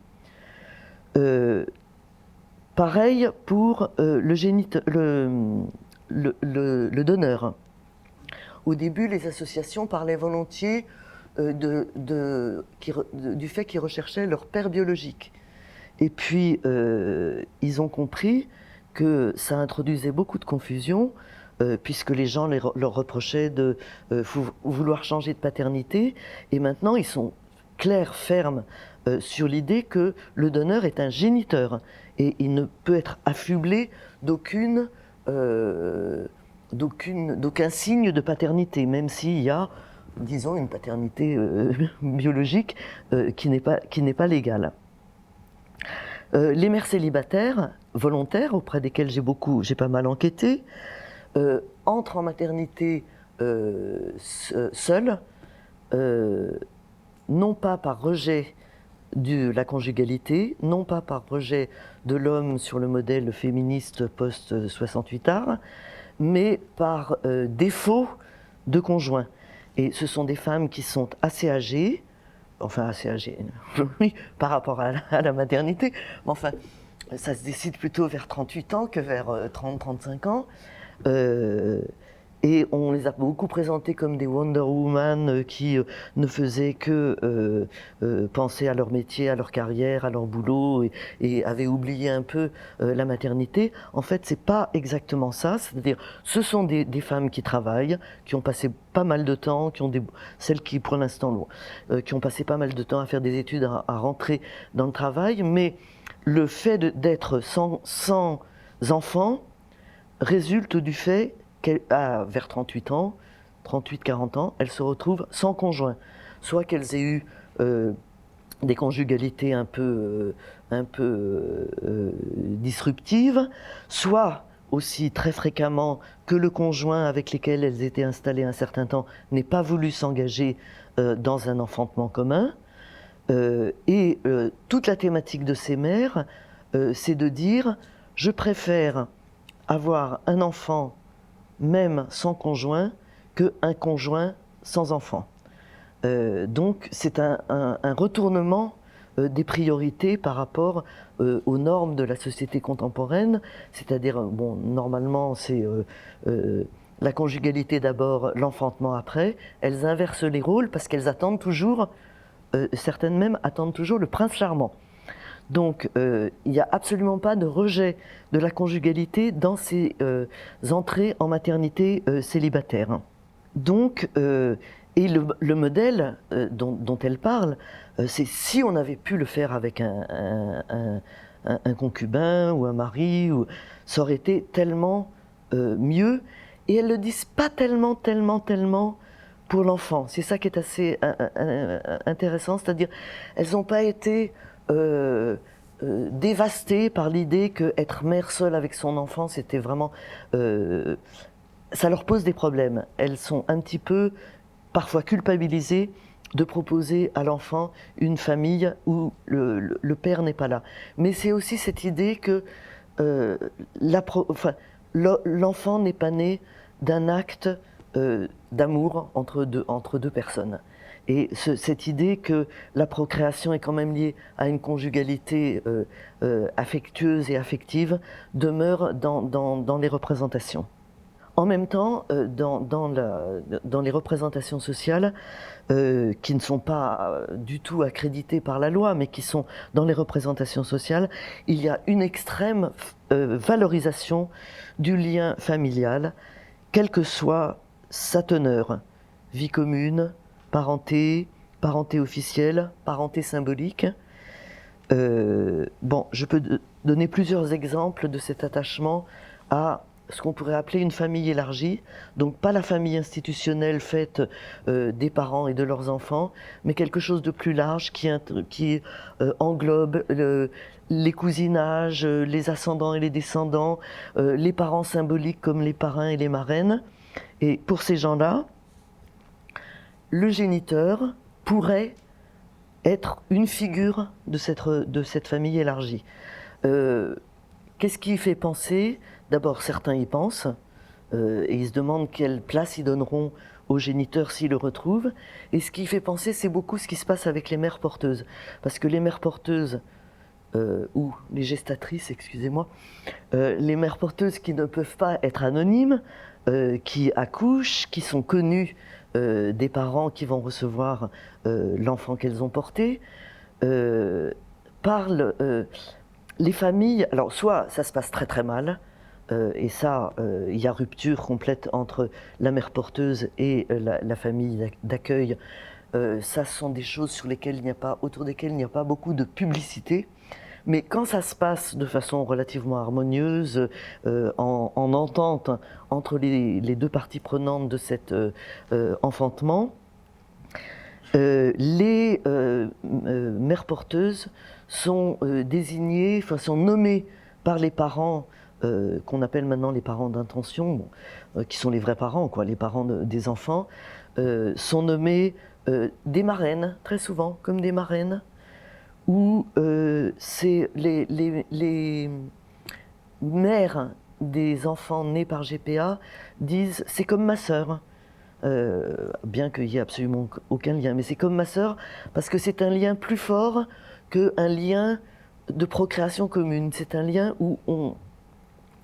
Pareil pour le donneur. Au début, les associations parlaient volontiers du fait qu'ils recherchaient leur père biologique. Et puis, ils ont compris que ça introduisait beaucoup de confusion, puisque les gens leur reprochaient de vouloir changer de paternité. Et maintenant, ils sont clairs, fermes sur l'idée que le donneur est un géniteur. Et il ne peut être affublé d'aucun signe de paternité, même s'il y a, disons, une paternité biologique qui n'est pas légale. Les mères célibataires, volontaires, auprès desquelles j'ai pas mal enquêté, entrent en maternité seules, non pas par rejet de la conjugalité, non pas par rejet de l'homme sur le modèle féministe post-68 art, mais par défaut de conjoint. Et ce sont des femmes qui sont assez âgées, enfin assez âgées, oui, par rapport à la maternité, mais enfin, ça se décide plutôt vers 38 ans que vers 30-35 ans. Et on les a beaucoup présentées comme des Wonder Woman qui ne faisaient que penser à leur métier, à leur carrière, à leur boulot et avaient oublié un peu la maternité. En fait, c'est pas exactement ça. C'est-à-dire, ce sont des femmes qui travaillent, qui ont passé pas mal de temps, celles qui, pour l'instant, qui ont passé pas mal de temps à faire des études, à rentrer dans le travail, mais le fait d'être sans enfants résulte du fait vers 38 ans, 38-40 ans, elles se retrouvent sans conjoint. Soit qu'elles aient eu des conjugalités un peu disruptives, soit aussi très fréquemment que le conjoint avec lequel elles étaient installées un certain temps n'ait pas voulu s'engager dans un enfantement commun. Et toute la thématique de ces mères, c'est de dire « je préfère avoir un enfant même sans conjoint, qu'un conjoint sans enfant. » Donc c'est un retournement des priorités par rapport aux normes de la société contemporaine, c'est-à-dire, bon, normalement c'est la conjugalité d'abord, l'enfantement après. Elles inversent les rôles parce qu'elles attendent toujours, certaines même attendent toujours le prince charmant. Donc il n'y a absolument pas de rejet de la conjugalité dans ces entrées en maternité célibataire. Donc, et le modèle dont elle parle, c'est si on avait pu le faire avec un concubin ou un mari, ça aurait été tellement mieux. Et elles ne le disent pas tellement pour l'enfant. C'est ça qui est assez intéressant, c'est-à-dire elles n'ont pas été dévastées par l'idée qu'être mère seule avec son enfant, c'était vraiment... ça leur pose des problèmes. Elles sont un petit peu, parfois culpabilisées de proposer à l'enfant une famille où le père n'est pas là. Mais c'est aussi cette idée que l'enfant n'est pas né d'un acte d'amour entre deux personnes. Et cette idée que la procréation est quand même liée à une conjugalité affectueuse et affective demeure dans les représentations. En même temps, dans les représentations sociales, qui ne sont pas du tout accréditées par la loi, mais qui sont dans les représentations sociales, il y a une extrême valorisation du lien familial, quelle que soit sa teneur, vie commune, parenté officielle, parenté symbolique. Bon, je peux donner plusieurs exemples de cet attachement à ce qu'on pourrait appeler une famille élargie, donc pas la famille institutionnelle faite des parents et de leurs enfants, mais quelque chose de plus large qui englobe les cousinages, les ascendants et les descendants, les parents symboliques comme les parrains et les marraines. Et pour ces gens-là, le géniteur pourrait être une figure de cette famille élargie. Qu'est-ce qui fait penser ? D'abord, certains y pensent, et ils se demandent quelle place ils donneront au géniteur s'ils le retrouvent. Et ce qui fait penser, c'est beaucoup ce qui se passe avec les mères porteuses. Parce que les mères porteuses, ou les gestatrices, excusez-moi, les mères porteuses qui ne peuvent pas être anonymes, qui accouchent, qui sont connues des parents qui vont recevoir l'enfant qu'elles ont porté, parlent... les familles, alors soit ça se passe très très mal, et ça, il y a rupture complète entre la mère porteuse et la famille d'accueil. Ça, ce sont des choses autour desquelles il n'y a pas beaucoup de publicité. Mais quand ça se passe de façon relativement harmonieuse, en entente entre les deux parties prenantes de cet enfantement, les mères porteuses sont désignées, sont nommées par les parents qu'on appelle maintenant les parents d'intention, qui sont les vrais parents, quoi, les parents des enfants, sont nommées des marraines, très souvent, comme des marraines, où c'est les mères des enfants nés par GPA disent « c'est comme ma sœur ». Bien qu'il n'y ait absolument aucun lien, mais c'est comme ma sœur parce que c'est un lien plus fort qu'un lien de procréation commune. C'est un lien où on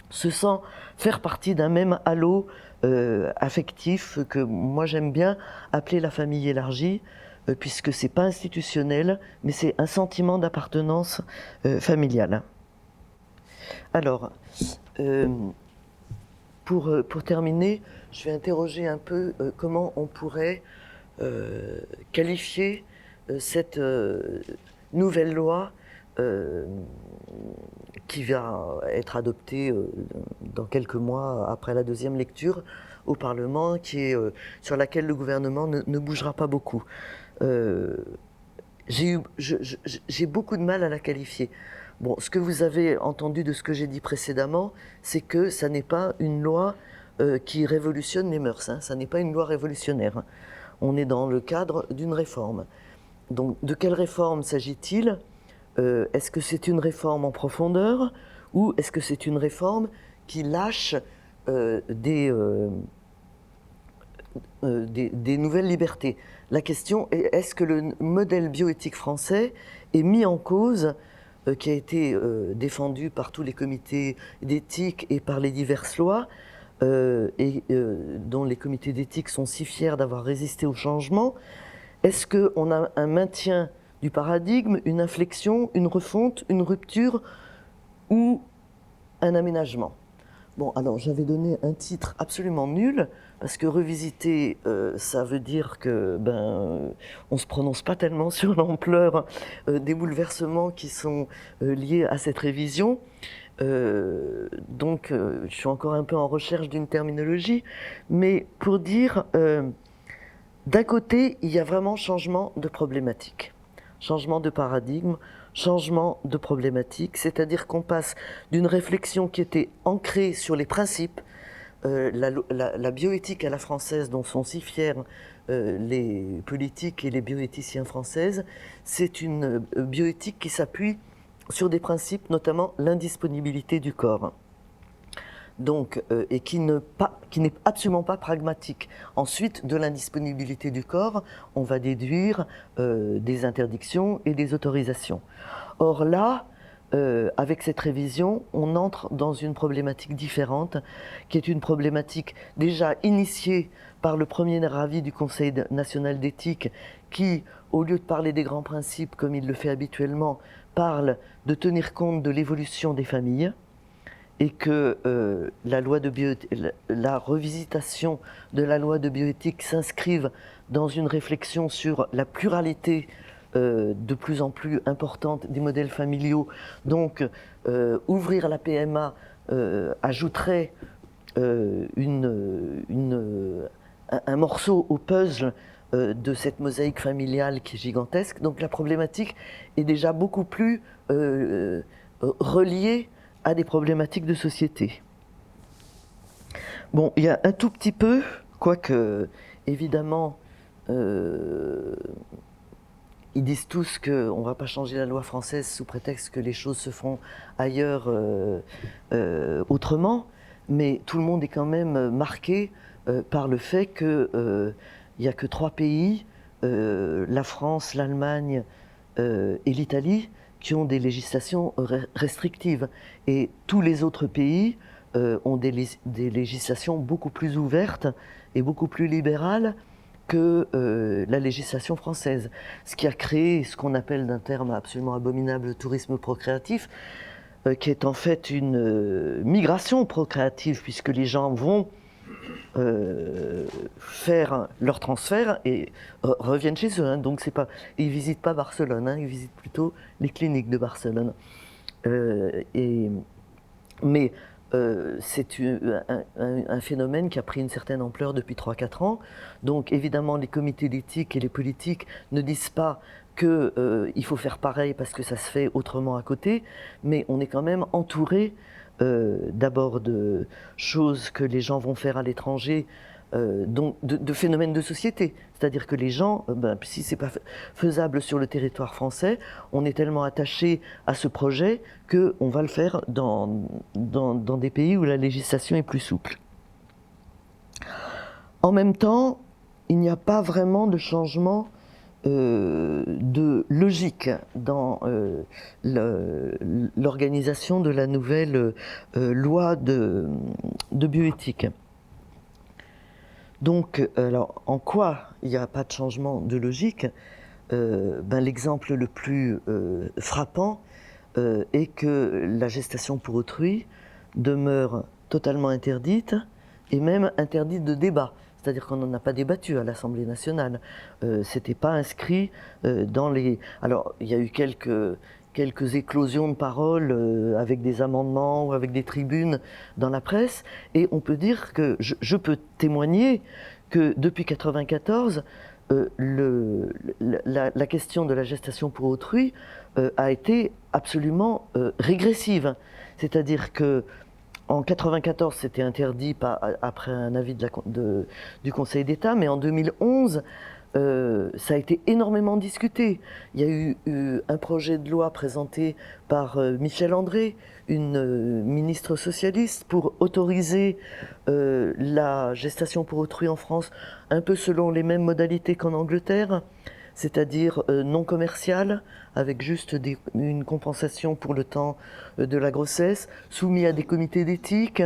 se sent faire partie d'un même halo affectif que moi j'aime bien appeler la famille élargie, puisque c'est pas institutionnel, mais c'est un sentiment d'appartenance familiale. Alors, pour terminer, je vais interroger un peu comment on pourrait qualifier cette nouvelle loi qui va être adoptée dans quelques mois après la deuxième lecture au Parlement, sur laquelle le gouvernement ne bougera pas beaucoup. J'ai beaucoup de mal à la qualifier. Bon, ce que vous avez entendu de ce que j'ai dit précédemment, c'est que ça n'est pas une loi qui révolutionne les mœurs, hein. Ça n'est pas une loi révolutionnaire. On est dans le cadre d'une réforme. Donc, de quelle réforme s'agit-il ? Est-ce que c'est une réforme en profondeur ou est-ce que c'est une réforme qui lâche des nouvelles libertés. La question est, est-ce que le modèle bioéthique français est mis en cause, qui a été défendu par tous les comités d'éthique et par les diverses lois, dont les comités d'éthique sont si fiers d'avoir résisté au changement? Est-ce qu'on a un maintien du paradigme, une inflexion, une refonte, une rupture ou un aménagement? Bon, alors j'avais donné un titre absolument nul, parce que revisiter, ça veut dire que on se prononce pas tellement sur l'ampleur des bouleversements qui sont liés à cette révision. Donc, je suis encore un peu en recherche d'une terminologie, mais pour dire, d'un côté, il y a vraiment changement de problématique, changement de paradigme, changement de problématique, c'est-à-dire qu'on passe d'une réflexion qui était ancrée sur les principes, la bioéthique à la française dont sont si fiers les politiques et les bioéthiciens françaises, c'est une bioéthique qui s'appuie sur des principes, notamment l'indisponibilité du corps. Donc, et qui n'est absolument pas pragmatique. Ensuite, de l'indisponibilité du corps, on va déduire des interdictions et des autorisations. Or là, avec cette révision, on entre dans une problématique différente, qui est une problématique déjà initiée par le premier avis du Conseil national d'éthique, qui, au lieu de parler des grands principes comme il le fait habituellement, parle de tenir compte de l'évolution des familles, et que la revisitation de la loi de bioéthique s'inscrive dans une réflexion sur la pluralité de plus en plus importante des modèles familiaux. Donc, ouvrir la PMA ajouterait un morceau au puzzle de cette mosaïque familiale qui est gigantesque. Donc la problématique est déjà beaucoup plus reliée à des problématiques de société. Bon, il y a un tout petit peu, quoique évidemment, ils disent tous qu'on ne va pas changer la loi française sous prétexte que les choses se font ailleurs autrement, mais tout le monde est quand même marqué par le fait qu'il n'y a que 3 pays, la France, l'Allemagne et l'Italie, qui ont des législations restrictives. Et tous les autres pays ont des législations beaucoup plus ouvertes et beaucoup plus libérales que la législation française. Ce qui a créé ce qu'on appelle d'un terme absolument abominable le tourisme procréatif, qui est en fait une migration procréative, puisque les gens vont faire leur transfert et reviennent chez eux. Hein. Donc c'est pas, ils ne visitent pas Barcelone, hein, ils visitent plutôt les cliniques de Barcelone. Mais c'est un phénomène qui a pris une certaine ampleur depuis 3-4 ans. Donc évidemment, les comités d'éthique et les politiques ne disent pas qu'il faut faire pareil parce que ça se fait autrement à côté, mais on est quand même entouré d'abord de choses que les gens vont faire à l'étranger, donc de phénomènes de société. C'est-à-dire que les gens, si ce n'est pas faisable sur le territoire français, on est tellement attaché à ce projet qu'on va le faire dans des pays où la législation est plus souple. En même temps, il n'y a pas vraiment de changement de logique dans l'organisation de la nouvelle loi de bioéthique. Donc, alors, en quoi il n'y a pas de changement de logique? L'exemple le plus frappant est que la gestation pour autrui demeure totalement interdite et même interdite de débat. C'est-à-dire qu'on n'en a pas débattu à l'Assemblée nationale. C'était pas inscrit dans les... Alors, il y a eu quelques éclosions de paroles avec des amendements ou avec des tribunes dans la presse, et on peut dire que je peux témoigner que depuis 1994, la question de la gestation pour autrui a été absolument régressive. C'est-à-dire que en 1994, c'était interdit après un avis du Conseil d'État, mais en 2011, ça a été énormément discuté. Il y a eu un projet de loi présenté par Michel André, une ministre socialiste, pour autoriser la gestation pour autrui en France, un peu selon les mêmes modalités qu'en Angleterre, c'est-à-dire non commerciale, avec juste une compensation pour le temps de la grossesse, soumis à des comités d'éthique.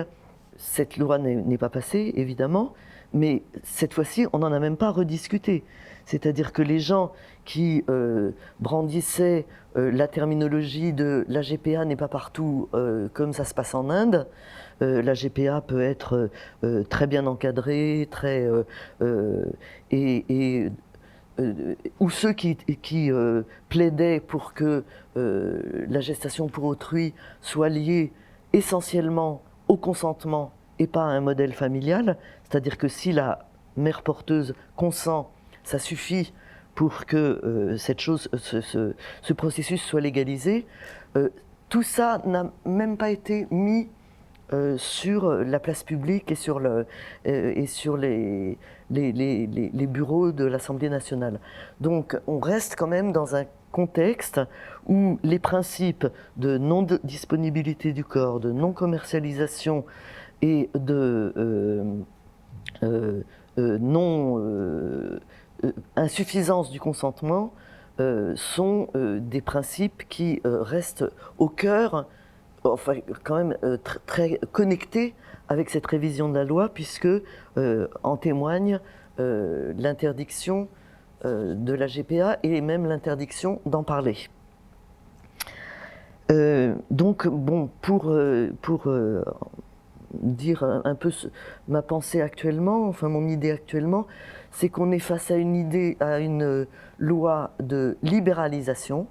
Cette loi n'est pas passée, évidemment, mais cette fois-ci, on n'en a même pas rediscuté. C'est-à-dire que les gens qui brandissaient la terminologie de la GPA n'est pas partout comme ça se passe en Inde. La GPA peut être très bien encadrée, ou ceux qui plaidaient pour que la gestation pour autrui soit liée essentiellement au consentement et pas à un modèle familial, c'est-à-dire que si la mère porteuse consent, ça suffit pour que ce processus soit légalisé. Tout ça n'a même pas été mis sur la place publique et sur les bureaux de l'Assemblée nationale. Donc on reste quand même dans un contexte où les principes de non-disponibilité du corps, de non-commercialisation et de insuffisance du consentement sont des principes qui restent au cœur, enfin quand même très connectés avec cette révision de la loi, puisque en témoigne l'interdiction de la GPA et même l'interdiction d'en parler. Donc bon, pour dire un peu ma pensée actuellement, enfin mon idée actuellement, c'est qu'on est face à une loi de libéralisation,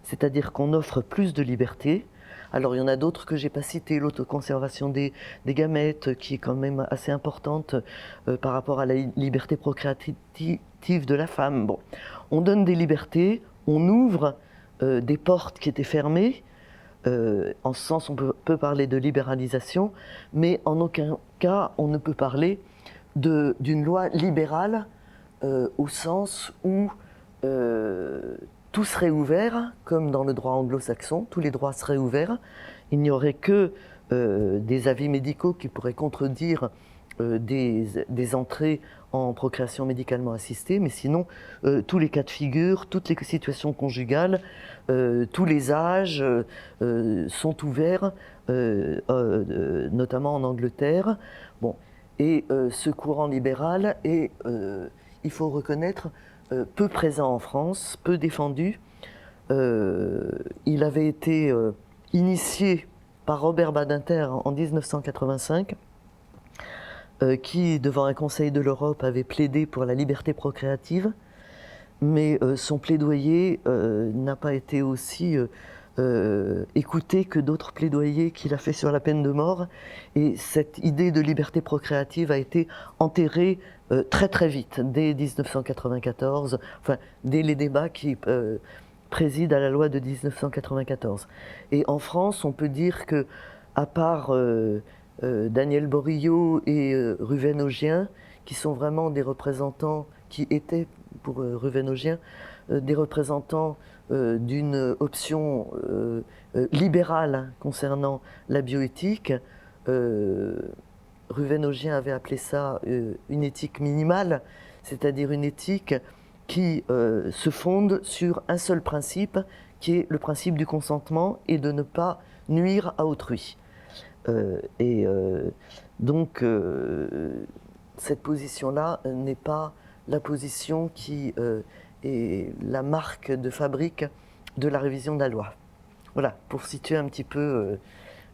c'est-à-dire qu'on offre plus de liberté. Alors il y en a d'autres que j'ai pas citées, l'autoconservation des gamètes, qui est quand même assez importante par rapport à la liberté procréative de la femme. Bon, on donne des libertés, on ouvre des portes qui étaient fermées. En ce sens, on peut parler de libéralisation, mais en aucun cas on ne peut parler d'une loi libérale au sens où tout serait ouvert, comme dans le droit anglo-saxon, tous les droits seraient ouverts. Il n'y aurait que des avis médicaux qui pourraient contredire des entrées en procréation médicalement assistée, mais sinon tous les cas de figure, toutes les situations conjugales, tous les âges sont ouverts, notamment en Angleterre. Bon. Et ce courant libéral est, il faut reconnaître, peu présent en France, peu défendu. Il avait été initié par Robert Badinter en 1985, qui, devant un Conseil de l'Europe, avait plaidé pour la liberté procréative, mais son plaidoyer n'a pas été aussi écouté que d'autres plaidoyers qu'il a fait sur la peine de mort, et cette idée de liberté procréative a été enterrée très très vite, dès 1994, enfin dès les débats qui président à la loi de 1994. Et en France, on peut dire que, à part Daniel Borillo et Ruvén-Augien, qui sont vraiment des représentants, qui étaient pour Ruvén-Augien, des représentants d'une option libérale concernant la bioéthique. Ruvén-Augien avait appelé ça une éthique minimale, c'est-à-dire une éthique qui se fonde sur un seul principe, qui est le principe du consentement et de ne pas nuire à autrui. Donc cette position-là n'est pas la position qui est la marque de fabrique de la révision de la loi. Voilà, pour situer un petit peu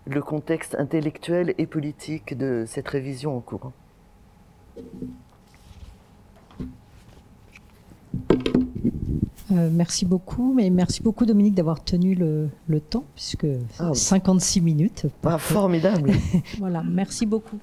le contexte intellectuel et politique de cette révision en cours. Merci beaucoup, mais merci beaucoup Dominique d'avoir tenu le temps, puisque 56 minutes. Formidable. Voilà, merci beaucoup.